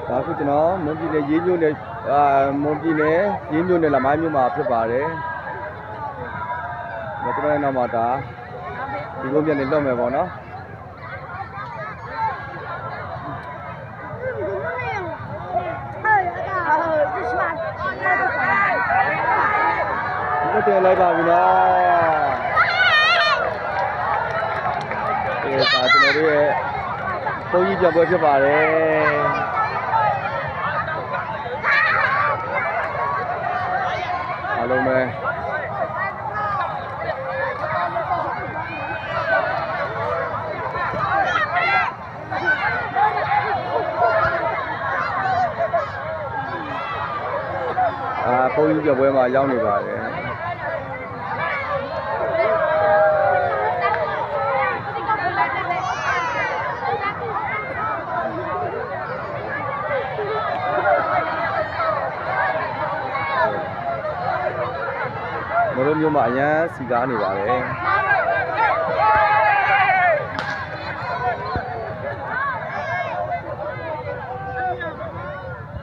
ဒါခုကျွန်တော်မွန်ပြည်နယ်ရေးမြို့နယ်မွန်ပြည်နယ်ရေးမြို့နယ်လမိုင်းမြို့မှာဖြစ်ပါတယ်။ကျွန်တော်နောက်မှာဒါဒီကုန်းပြန်နေလောက်မယ်ပေါ့နော်။ဒီတော့လိုက်ပါပြီနော်။ဒါကျွန်တော်တို့ရဲ့ပုံကြီးပြပွဲဖြစ်ပါတယ်အားလုံးပဲပုံကြီးပြပွဲမှာရောက်နေပါတယ်မလို့မျိုးမှာအရန်စီကားနေပါတယ်